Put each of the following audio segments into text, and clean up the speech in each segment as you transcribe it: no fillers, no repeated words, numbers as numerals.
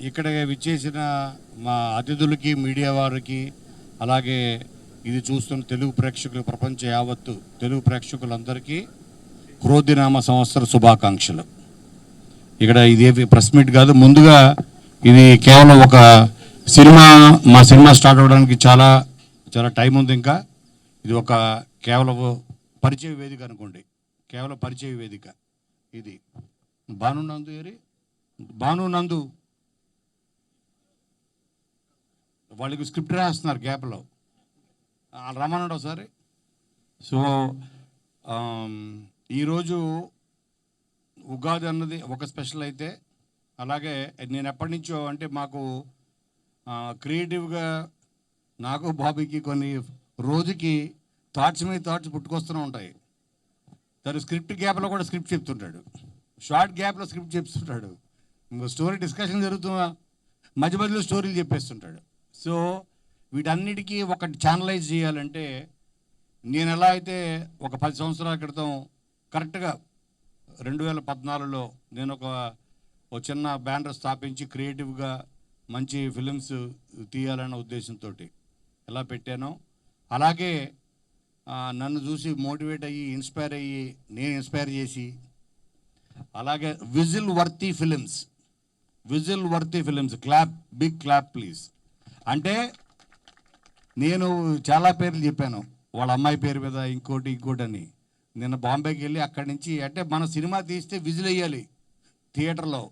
ఇక్కడ విచ్చేసిన మా అతిథులకి, మీడియా వారికి, అలాగే ఇది చూస్తున్న తెలుగు ప్రేక్షకులు, ప్రపంచ యావత్తు తెలుగు ప్రేక్షకులందరికీ క్రోధినామ సంవత్సర శుభాకాంక్షలు. ఇక్కడ ఇది ప్రెస్ మీట్ కాదు, ముందుగా ఇది కేవలం ఒక సినిమా, మా సినిమా స్టార్ట్ అవ్వడానికి చాలా చాలా టైం ఉంది. ఇంకా ఇది ఒక కేవలం పరిచయ వేదిక అనుకోండి, కేవలం పరిచయ వేదిక. ఇది భానునందు వాళ్ళకి స్క్రిప్ట్ రాస్తున్నారు గ్యాప్లో, రమ్మన్నాడు ఒకసారి. సో ఈరోజు ఉగాది అన్నది ఒక స్పెషల్ అయితే, అలాగే నేను ఎప్పటి నుంచో అంటే మాకు క్రియేటివ్గా నాకు బాబీకి కొన్ని రోజుకి థాట్స్ మీద థాట్స్ పుట్టుకొస్తూనే ఉంటాయి. తను స్క్రిప్ట్ గ్యాప్లో కూడా స్క్రిప్ట్ చెప్తుంటాడు, షార్ట్ గ్యాప్లో స్క్రిప్ట్ చెప్తుంటాడు, స్టోరీ డిస్కషన్ జరుగుతున్న మధ్య మధ్యలో స్టోరీలు చెప్పేస్తుంటాడు. సో వీటన్నిటికీ ఒకటి ఛానలైజ్ చేయాలంటే నేను ఎలా అయితే ఒక 10 సంవత్సరాల క్రితం కరెక్ట్గా 2014లో నేను ఒక చిన్న బ్యానర్ స్థాపించి క్రియేటివ్గా మంచి ఫిలిమ్స్ తీయాలన్న ఉద్దేశంతో ఎలా పెట్టానో, అలాగే నన్ను చూసి మోటివేట్ అయ్యి ఇన్స్పైర్ అయ్యి నేను ఇన్స్పైర్ చేసి, అలాగే whistle worthy films clap, big clap please. అంటే నేను చాలా పేర్లు చెప్పాను, వాళ్ళ అమ్మాయి పేరు మీద ఇంకోటి అని. నిన్న బాంబేకి వెళ్ళి అక్కడి నుంచి, అంటే మన సినిమా తీస్తే విజిల్ వేయాలి థియేటర్లో,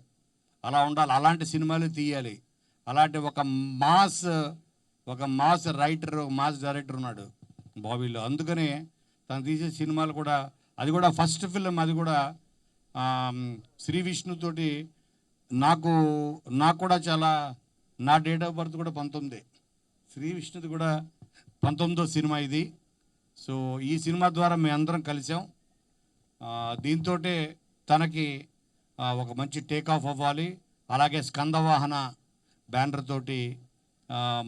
అలా ఉండాలి, అలాంటి సినిమాలు తీయాలి. అలాంటి ఒక మాస్ రైటర్, మాస్ డైరెక్టర్ ఉన్నాడు బాబీలో. అందుకనే తను తీసే సినిమాలు కూడా, అది కూడా ఫస్ట్ ఫిలిం, అది కూడా శ్రీ విష్ణుతోటి. నాకు కూడా చాలా, నా డేట్ ఆఫ్ బర్త్ కూడా 19, శ్రీ విష్ణుది కూడా 19వ సినిమా ఇది. సో ఈ సినిమా ద్వారా మేము అందరం కలిసాం. దీంతో తనకి ఒక మంచి టేక్ ఆఫ్ అవ్వాలి. అలాగే స్కందవాహన బ్యానర్ తోటి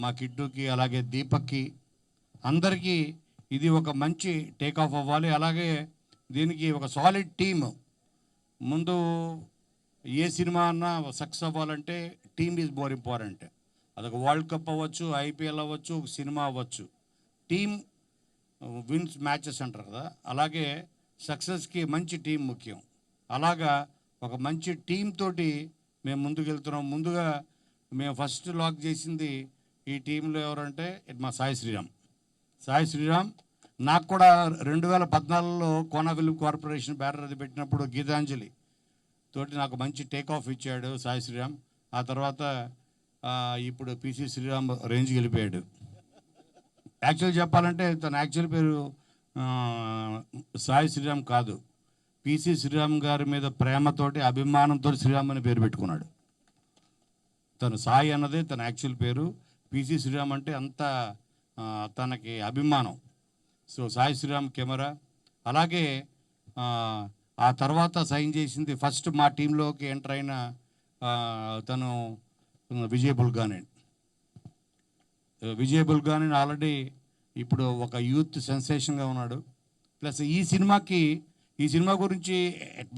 మా కిడ్డుకి, అలాగే దీపక్కి, అందరికీ ఇది ఒక మంచి టేక్ ఆఫ్ అవ్వాలి. అలాగే దీనికి ఒక సాలిడ్ టీమ్. ముందు ఏ సినిమా అన్నా సక్సెస్ అవ్వాలంటే టీమ్ ఈజ్ మోర్ ఇంపార్టెంట్. అదొక వరల్డ్ కప్ అవ్వచ్చు, ఐపీఎల్ అవ్వచ్చు, ఒక సినిమా అవ్వచ్చు, టీమ్ విన్స్ మ్యాచెస్ అంటారు కదా, అలాగే సక్సెస్కి మంచి టీం ముఖ్యం. అలాగా ఒక మంచి టీం తోటి మేము ముందుకెళ్తున్నాం. ముందుగా మేము ఫస్ట్ లాక్ చేసింది ఈ టీంలో ఎవరంటే మా సాయి శ్రీరామ్. నాకు కూడా 2014లో కోనా ఫిల్మ్ కార్పొరేషన్ బ్యానర్ అది పెట్టినప్పుడు గీతాంజలి తోటి నాకు మంచి టేక్ ఆఫ్ ఇచ్చాడు సాయి శ్రీరామ్. ఆ తర్వాత ఇప్పుడు పిసి శ్రీరామ్ రేంజ్కి వెళ్ళిపోయాడు. యాక్చువల్ చెప్పాలంటే తన యాక్చువల్ పేరు సాయి శ్రీరామ్ కాదు, పిసి శ్రీరామ్ గారి మీద ప్రేమతోటి, అభిమానంతో శ్రీరామ్ అని పేరు పెట్టుకున్నాడు. తను సాయి అన్నదే తన యాక్చువల్ పేరు, పిసి శ్రీరామ్ అంటే అంత తనకి అభిమానం. So Sai Sriram camera. అలాగే ఆ తర్వాత సైన్ చేసింది ఫస్ట్ మా టీంలోకి ఎంటర్ అయిన తను విజయ్ బుల్గాని ఆల్రెడీ ఇప్పుడు ఒక యూత్ సెన్సేషన్గా ఉన్నాడు. ప్లస్ ఈ సినిమా గురించి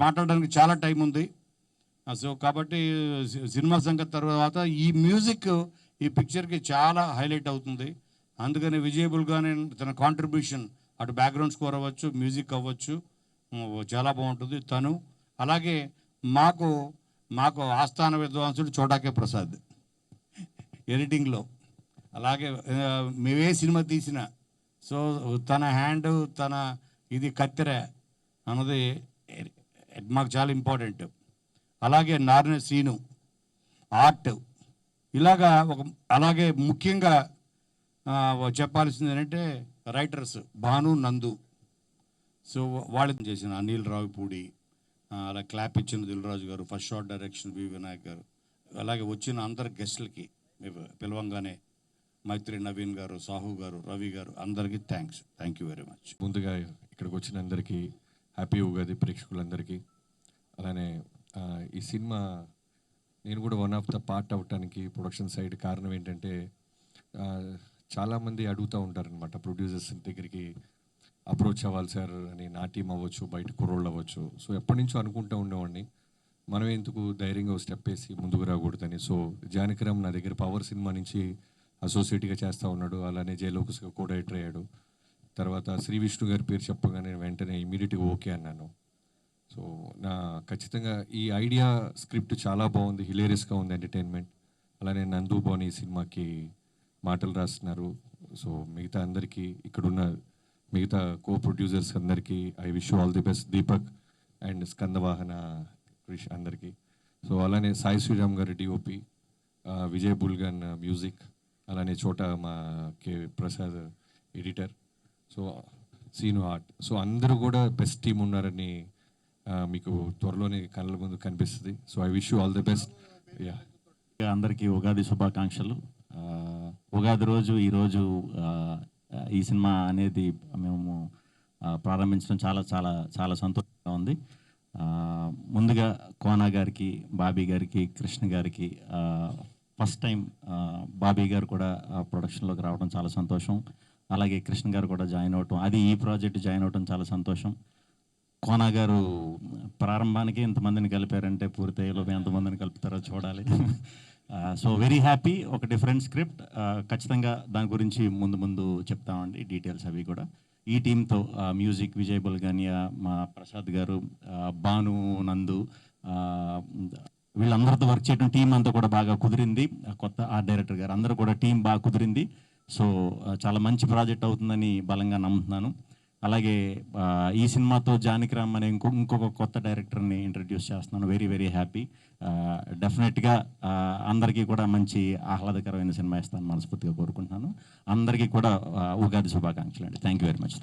మాట్లాడడానికి చాలా టైం ఉంది. సో కాబట్టి సినిమా సంగతి తర్వాత ఈ మ్యూజిక్ ఈ పిక్చర్కి చాలా హైలైట్ అవుతుంది. అందుకని విజయ్ బుల్గాని తన కాంట్రిబ్యూషన్, అటు బ్యాక్గ్రౌండ్ స్కోర్ అవ్వచ్చు, మ్యూజిక్ అవ్వచ్చు, చాలా బాగుంటుంది తను. అలాగే మాకు ఆస్థాన విద్వాంసుడు చోటాకే ప్రసాద్ ఎడిటింగ్లో. అలాగే మేమే సినిమా తీసిన, సో తన హ్యాండ్, తన ఇది కత్తెర అన్నది మాకు చాలా ఇంపార్టెంట్. అలాగే నారాయణ శ్రీను ఆర్ట్. ఇలాగా అలాగే ముఖ్యంగా చెప్పాల్సింది ఏంటంటే రైటర్స్ భానునందు. సో వాళ్ళు చేసిన అనిల్ రావిపూడి, అలా క్లాప్ ఇచ్చిన దిల్రాజు గారు, ఫస్ట్ షాట్ డైరెక్షన్ వి వినాయక్ గారు, అలాగే వచ్చిన అందరు గెస్టులకి పిలవంగానే మైత్రి నవీన్ గారు, సాహు గారు, రవి గారు, అందరికీ థ్యాంక్ యూ వెరీ మచ్. ముందుగా ఇక్కడికి వచ్చిన అందరికీ హ్యాపీ ఉగాది, ప్రేక్షకులందరికీ. అలానే ఈ సినిమా నేను కూడా వన్ ఆఫ్ ద పార్ట్ అవ్వటానికి ప్రొడక్షన్ సైడ్ కారణం ఏంటంటే, చాలామంది అడుగుతూ ఉంటారనమాట ప్రొడ్యూసర్స్ దగ్గరికి అప్రోచ్ అవ్వాలి సార్ అని. నా టీం అవ్వచ్చు, బయట కుర్రోళ్ళు అవ్వచ్చు. సో ఎప్పటి నుంచో అనుకుంటూ ఉండేవాడిని మనం ఎందుకు ధైర్యంగా ఒక స్టెప్ వేసి ముందుకు రాకూడదని. సో జానకిరామ్ నా దగ్గర పవర్ సినిమా నుంచి అసోసియేట్గా చేస్తూ ఉన్నాడు. అలానే జయలోకస్గా కూడా ఎడిటర్ అయ్యాడు. తర్వాత శ్రీ విష్ణు గారి పేరు చెప్పగానే వెంటనే ఇమీడియట్గా ఓకే అన్నాను. సో ఖచ్చితంగా ఈ ఐడియా స్క్రిప్ట్ చాలా బాగుంది, హిలేరియస్గా ఉంది, ఎంటర్టైన్మెంట్. అలానే నందు బాని ఈ సినిమాకి మాటలు రాస్తున్నారు. సో మిగతా అందరికీ, ఇక్కడున్న మిగతా కో ప్రొడ్యూసర్స్ అందరికీ I wish all the best. Deepak and Skandavahana Krish అందరికీ. సో అలానే సాయి శ్రీరామ్ గారి డిఓపి, విజయ్ బుల్గన్ మ్యూజిక్, అలానే చోట మా K Prasad editor, so Seenu art. So అందరూ కూడా బెస్ట్ టీం ఉన్నారని మీకు త్వరలోనే కళ్ళ ముందు కనిపిస్తుంది. So I wish you all the best. Yeah, అందరికీ ఉగాది శుభాకాంక్షలు. ఉగాది రోజు ఈరోజు ఈ సినిమా అనేది మేము ప్రారంభించడం చాలా చాలా చాలా సంతోషంగా ఉంది. ముందుగా కోనా గారికి, బాబీ గారికి, కృష్ణ గారికి ఫస్ట్ టైం బాబీ గారు కూడా ప్రొడక్షన్లోకి రావడం చాలా సంతోషం. అలాగే కృష్ణ గారు కూడా జాయిన్ అవటం, అది ఈ ప్రాజెక్ట్ జాయిన్ అవటం చాలా సంతోషం. కోనా గారు ప్రారంభానికి ఇంతమందిని కలిపారంటే పూర్తయ్యేలో ఎంతమందిని కలుపుతారో చూడాలి. So very happy. ఒక డిఫరెంట్ స్క్రిప్ట్, ఖచ్చితంగా దాని గురించి ముందు ముందు చెప్తామండి డీటెయిల్స్ అవి కూడా. ఈ టీంతో మ్యూజిక్ విజయ్ బుల్గానియా, మా ప్రసాద్ గారు, భాను, నందు, వీళ్ళందరితో వర్క్ చేయడం టీం అంతా కూడా బాగా కుదిరింది. కొత్త ఆర్ట్ డైరెక్టర్ గారు అందరూ కూడా టీం బాగా కుదిరింది. సో చాలా మంచి ప్రాజెక్ట్ అవుతుందని బలంగా నమ్ముతున్నాను. అలాగే ఈ సినిమాతో జానకిరామ్ అనే ఇంకొక కొత్త డైరెక్టర్ని ఇంట్రడ్యూస్ చేస్తున్నాను. Very very happy. డెఫినెట్గా అందరికీ కూడా మంచి ఆహ్లాదకరమైన సినిమా ఇస్తాను మనస్ఫూర్తిగా కోరుకుంటున్నాను. అందరికీ కూడా ఉగాది శుభాకాంక్షలు అండి. Thank you very much.